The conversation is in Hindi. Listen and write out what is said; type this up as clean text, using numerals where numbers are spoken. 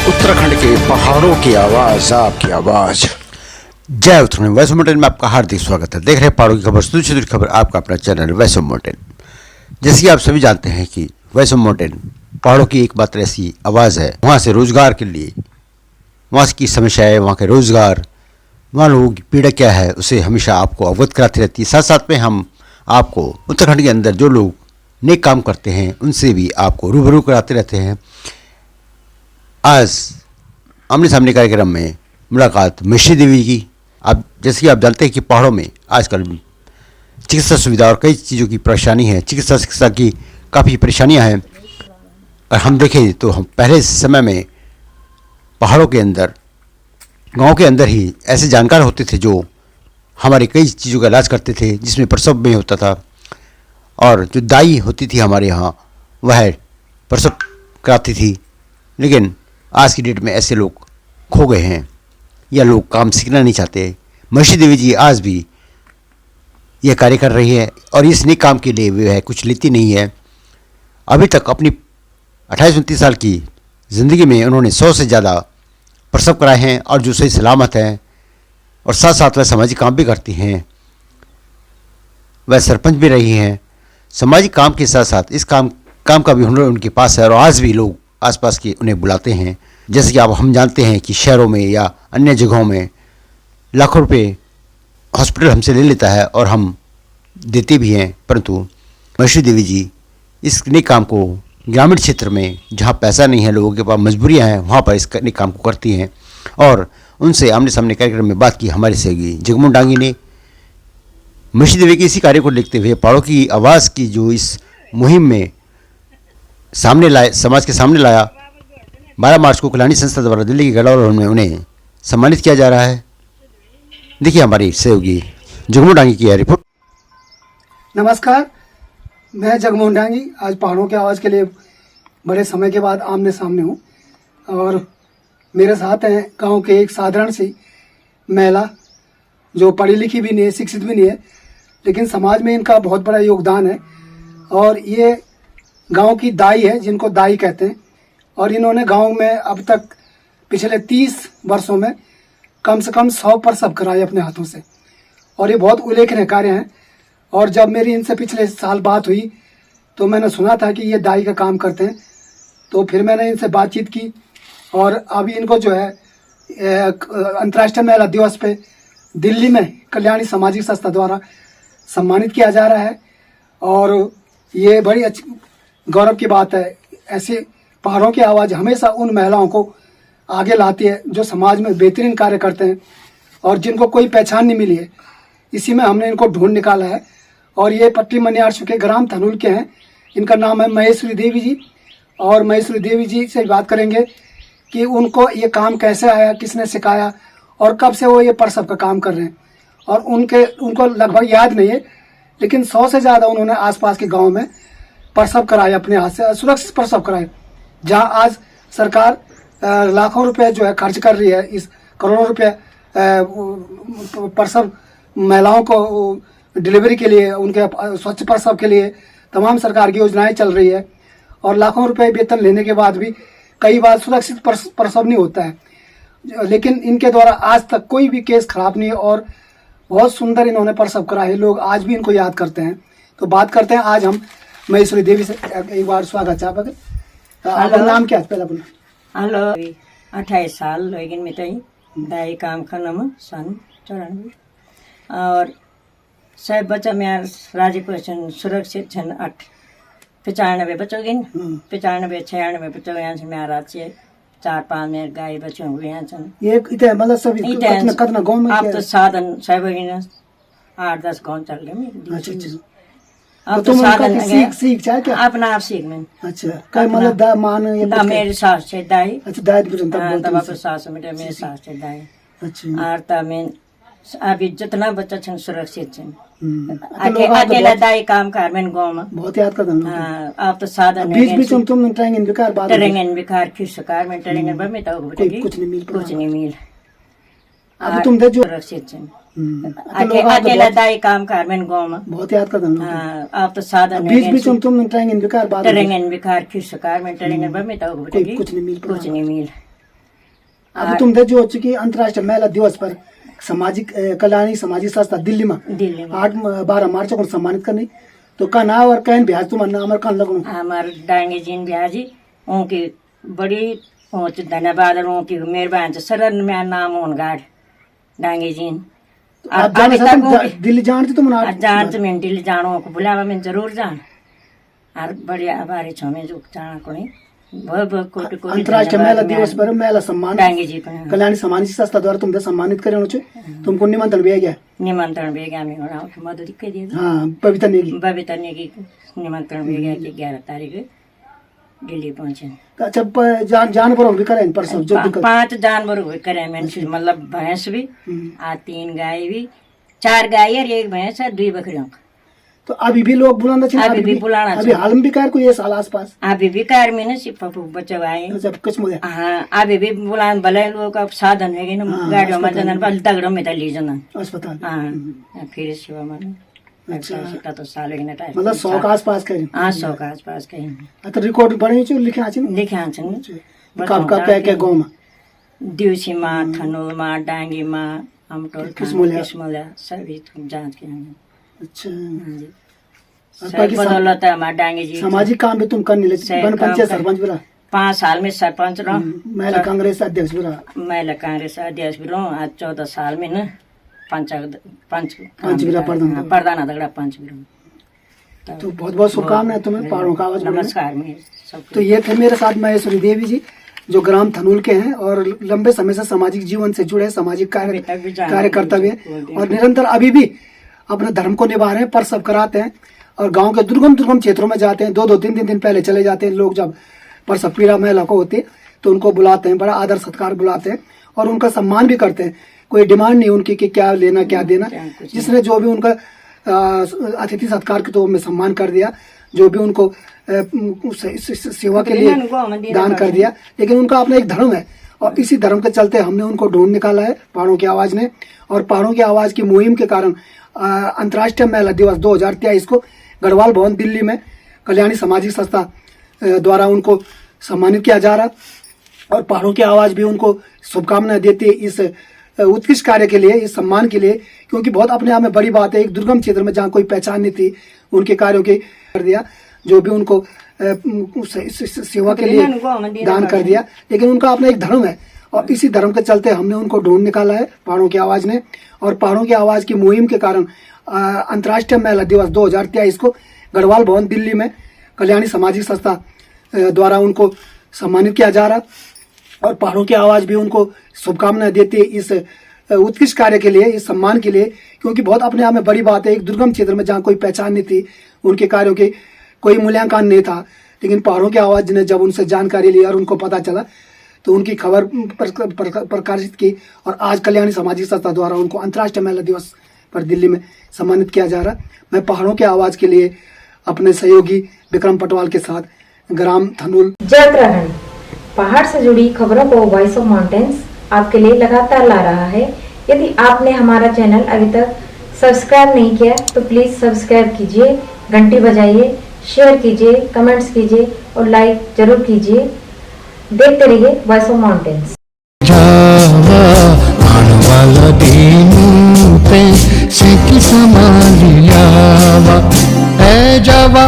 उत्तराखंड के पहाड़ों की आवाज, आपकी आवाज। जय उत्तराखंड। वैष्णो माउंटेन में आपका हार्दिक स्वागत है। देख रहे हैं पहाड़ों की खबर, दूसरी खबर, आपका अपना चैनल वैष्णो माउंटेन। जैसे कि आप सभी जानते हैं कि वैष्णो माउंटेन पहाड़ों की एकमात्र ऐसी आवाज़ है। वहाँ से रोजगार के लिए, वहाँ की समस्याएं, वहाँ के रोजगार, वहाँ लोगों की पीड़ा क्या है, उसे हमेशा आपको अवगत कराती रहती है। साथ साथ में हम आपको उत्तराखंड के अंदर जो लोग नेक काम करते हैं उनसे भी आपको रूबरू कराते रहते हैं। आज आमने सामने कार्यक्रम में मुलाकात महेश्वरी देवी की। आप जैसे कि आप जानते हैं कि पहाड़ों में आजकल चिकित्सा सुविधा और कई चीज़ों की परेशानी है। चिकित्सा की काफ़ी परेशानियां हैं। और हम देखें तो हम पहले समय में पहाड़ों के अंदर, गांव के अंदर ही ऐसे जानकार होते थे जो हमारे कई चीज़ों का इलाज करते थे, जिसमें प्रसव में होता था। और जो दाई होती थी हमारे यहाँ, वह प्रसव कराती थी। लेकिन आज की डेट में ऐसे लोग खो गए हैं या लोग काम सीखना नहीं चाहते। महेश्वरी देवी जी आज भी यह कार्य कर रही है और इस नेक काम के लिए वह कुछ लेती नहीं है। अभी तक अपनी 28-29 साल की ज़िंदगी में उन्होंने 100 से ज़्यादा प्रसव कराए हैं और जो सही सलामत हैं। और साथ साथ वह सामाजिक काम भी करती हैं। वह सरपंच भी रही हैं। सामाजिक काम के साथ साथ इस काम का भी हुनर उनके पास है। और आज भी लोग आसपास के उन्हें बुलाते हैं। जैसे कि आप हम जानते हैं कि शहरों में या अन्य जगहों में लाखों रुपए हॉस्पिटल हमसे ले लेता है और हम देते भी हैं, परंतु महेश्वरी देवी जी इस नेक काम को ग्रामीण क्षेत्र में, जहाँ पैसा नहीं है, लोगों के पास मजबूरियाँ हैं, वहाँ पर इस नेक काम को करती हैं। और उनसे आमने सामने कार्यक्रम में बात की हमारे सहयोगी जगमोहन डांगी ने। महेश्वरी देवी के इसी कार्य को देखते हुए पहाड़ों की आवाज़ की जो इस मुहिम में सामने लाए, समाज के सामने लाया, 12 मार्च को कल्याणी संस्था द्वारा दिल्ली के गढ़वाल में उन्हें सम्मानित किया जा रहा है। देखिए हमारी सहयोगी जगमोहन डांगी की रिपोर्ट। नमस्कार, मैं जगमोहन डांगी। आज पहाड़ों की आवाज़ के लिए बड़े समय के बाद आमने सामने हूँ और मेरे साथ हैं गांव के एक साधारण सी महिला जो पढ़ी लिखी भी नहीं है, शिक्षित भी नहीं है, लेकिन समाज में इनका बहुत बड़ा योगदान है। और ये गांव की दाई है, जिनको दाई कहते हैं। और इन्होंने गांव में अब तक पिछले 30 वर्षों में कम से कम 100 प्रसव कराए अपने हाथों से। और ये बहुत उल्लेखनीय कार्य हैं। और जब मेरी इनसे पिछले साल बात हुई तो मैंने सुना था कि ये दाई का काम करते हैं, तो फिर मैंने इनसे बातचीत की। और अभी इनको जो है अंतर्राष्ट्रीय महिला दिवस पे दिल्ली में कल्याणी सामाजिक संस्था द्वारा सम्मानित किया जा रहा है। और ये बड़ी अच्छी गौरव की बात है। ऐसे पहाड़ों की आवाज़ हमेशा उन महिलाओं को आगे लाती है जो समाज में बेहतरीन कार्य करते हैं और जिनको कोई पहचान नहीं मिली है। इसी में हमने इनको ढूंढ निकाला है। और ये पट्टी मनियारसू के ग्राम धनुल के हैं। इनका नाम है महेश्वरी देवी जी। और महेश्वरी देवी जी से बात करेंगे कि उनको ये काम कैसे आया, किसने सिखाया और कब से वो ये प्रसव का काम कर रहे हैं। और उनको लगभग याद नहीं है, लेकिन 100 से ज़्यादा उन्होंने आसपास के गाँव में प्रसव कराए, अपने हाथ से सुरक्षित प्रसव कराए। जहाँ आज सरकार लाखों रुपए जो है खर्च कर रही है, इस करोड़ों रुपए प्रसव महिलाओं को डिलीवरी के लिए, उनके स्वच्छ प्रसव के लिए तमाम सरकार की योजनाएं चल रही है। और लाखों रुपए वेतन लेने के बाद भी कई बार सुरक्षित प्रसव नहीं होता है। लेकिन इनके द्वारा आज तक कोई भी केस खराब नहीं है और बहुत सुंदर इन्होंने प्रसव करा है। लोग आज भी इनको याद करते हैं। तो बात करते हैं आज हम महेश्वरी देवी से। एक बार स्वागत है आपका। नाम क्या है पहला बोला? हेलो, 28 साल लेकिन मैं तो दाई काम करना में सन 94 और सब बच्चा मेरा राजीपुर सुरक्षित छन 95 बच्चों गिन 95-96 बच्चों यहाँ से मेरा राज्य 4-5 मेरे गाय बच्चों हुए यहाँ छन। ये इतने मतलब सभी कितना गांव में आप तो साधन सब 8-10 गाँव चल गए। अच्छा, अब तो साधन सीख चाहे क्या अपना आप सीख में। अच्छा, कई मतलब मान ये मेरी सास से दाई। अच्छा, दाई तब आप सास मेरे सास से दाई। अच्छा, और तमें अभी जितना बच्चा छन सुरक्षित छन। अकेला दाई काम कर में गाँव में बहुत याद करता हूँ। आप तो साधन बीच में तुम ट्रेनिंग बेकार बात ट्रेनिंग बेकार खिसकार में ट्रेनिंग पर में तो कुछ नहीं मिल। अब तुम जो सुरक्षित छन अकेला दाई काम कर में गाँव में बहुत याद करता हूँ। आप तो साधन बीच में तुम ट्रेनिंग बेकार बात ट्रेनिंग बेकार खिसकार में ट्रेनिंग पर में तो कुछ नहीं मिल। अभी तुम थे जो चुकी अंतर्राष्ट्रीय महिला दिवस पर सामाजिक कल्याणी सामाजिक संस्था दिल्ली में दिल्ली में 8-12 मार्च को सम्मानित करनी तो का नाम और कहन ब्याज तुम्हारा नाम और कन लगू हमार डांगे जीन ब्याजी उनकी बड़ी पहुंच धन्यवाद और उनकी मेहरबान शरण में नाम उन गाड़ डांगे जीन आप जाने से तुम दिल्ली जानते तुम ना जान मैं दिल्ली जानो को बुलावा मैं जरूर जान और बढ़िया आभारी छो मैं जो जाना को नहीं बहुत बहुत कोटि कोटि अंतर्राष्ट्रीय महिला दिवस पर महिला सम्मान डांगे जी को कल्याणी सामाजिक संस्था द्वारा तुमसे सम्मानित करे होचे तुमको निमंत्रण भी गया निमंत्रण भी गया मैं और मदद कर दी हाँ पवित्र नेगी बबीता ने की निमंत्रण भी गया कि 11 तारीख दिल्ली पहुंचे अच्छा जानवर भी करें परसों जो 5 जानवर हुए करे मैं मतलब भैंस भी आ 3 गाय भी 4 गाय और 1 भैंस और 2 बकरियों तो अभी भी लोग बुलाना चाहिए अभी भी बुलाना अभी हाल में भी कार कोई ये साल आस पास अभी भी कार में ना सिर्फ बच्चे आए जब कुछ मुझे हाँ अभी भी बुलान भले लोग का साधन है ना गाड़ियों में जनन बल तगड़ों में ली जनन अस्पताल हाँ फिर सेवा मन अच्छा तो साल के टाइम मतलब 100 के आसपास करें हाँ 100 के आसपास कहीं तो रिकॉर्ड बने जो लिखे आछे लिखे आछन कब कब क्या गांव में दिवसी माँ थनोल माँ डांगी माँ अमटोल किस्मोला सभी जांच के अच्छा बदौलत हमारे डांगे जी सामाजिक काम भी तुम करने लगे वन पंचायत सरपंच भी रहा 5 साल में सरपंच रहो महिला कांग्रेस अध्यक्ष भी रहा महिला कांग्रेस अध्यक्ष भी रहो आज 14 साल में न पंच भी रहा प्रधान दगड़ा पंच भी रहो तो बहुत बहुत शुभकामनाएं तुम्हें पहाड़ों का आवाज नमस्कार में तो ये थे मेरे साथ महेश्वरी देवी जी जो ग्राम थनूल के हैं और लंबे समय से सामाजिक जीवन से जुड़े सामाजिक कार्य करते हुए और निरंतर अभी भी अपने धर्म को निभा रहे हैं पर सब कराते हैं और गांव के दुर्गम क्षेत्रों में जाते हैं 2-2 3 दिन पहले चले जाते हैं लोग जब पर सब पीड़ा महिला को होती है तो उनको बुलाते हैं बड़ा आदर सत्कार बुलाते हैं और उनका सम्मान भी करते हैं कोई डिमांड नहीं उनकी कि क्या लेना क्या देना जिसने जो भी उनका अतिथि सत्कार के तो में सम्मान कर दिया जो भी उनको सेवा के लिए दान कर दिया लेकिन उनका अपना एक धर्म है और इसी धर्म के चलते हमने उनको ढूंढ निकाला है पहाड़ों की आवाज ने और पहाड़ों की आवाज की मुहिम के कारण अंतर्राष्ट्रीय महिला दिवस 2023 को गढ़वाल भवन दिल्ली में कल्याणी सामाजिक संस्था द्वारा उनको सम्मानित किया जा रहा और पहाड़ों की आवाज भी उनको शुभकामनाएं देती है इस उत्कृष्ट कार्य के लिए इस सम्मान के लिए क्योंकि बहुत अपने आप में बड़ी बात है एक दुर्गम क्षेत्र में जहाँ कोई पहचान नहीं थी उनके कार्यों की कर दिया जो भी उनको सेवा के लिए दान कर दिया लेकिन उनका अपना एक धर्म है और इसी धर्म के चलते हमने उनको ढूंढ निकाला है पहाड़ों की आवाज ने और पहाड़ों की आवाज की मुहिम के कारण अंतर्राष्ट्रीय महिला दिवस 2023 को गढ़वाल भवन दिल्ली में कल्याणी सामाजिक संस्था द्वारा उनको सम्मानित किया जा रहा और पहाड़ों की आवाज भी उनको शुभकामनाएं देती है इस उत्कृष्ट कार्य के लिए इस सम्मान के लिए क्योंकि बहुत अपने आप में बड़ी बात है एक दुर्गम क्षेत्र में जहाँ कोई पहचान नहीं थी उनके कार्यों की कोई मूल्यांकन नहीं था लेकिन पहाड़ों की आवाज ने जब उनसे जानकारी ली और उनको पता चला तो उनकी खबर प्रकाशित की और आज कल्याणी सामाजिक संस्था द्वारा उनको अंतर्राष्ट्रीय महिला दिवस पर दिल्ली में सम्मानित किया जा रहा मैं पहाड़ों की आवाज के लिए अपने सहयोगी विक्रम पटवाल के साथ ग्राम थनूल जय उत्तराखंड पहाड़ से जुड़ी खबरों को वॉइस ऑफ माउंटेन्स आपके लिए लगातार ला रहा है यदि आपने हमारा चैनल अभी तक सब्सक्राइब नहीं किया तो प्लीज सब्सक्राइब कीजिए घंटी बजाइए शेयर कीजिए कमेंट्स कीजिए और लाइक जरूर कीजिए देखते रहिए वॉइस ऑफ माउंटेन्स वाला दीनू पे सेकी समालियावा ए जावा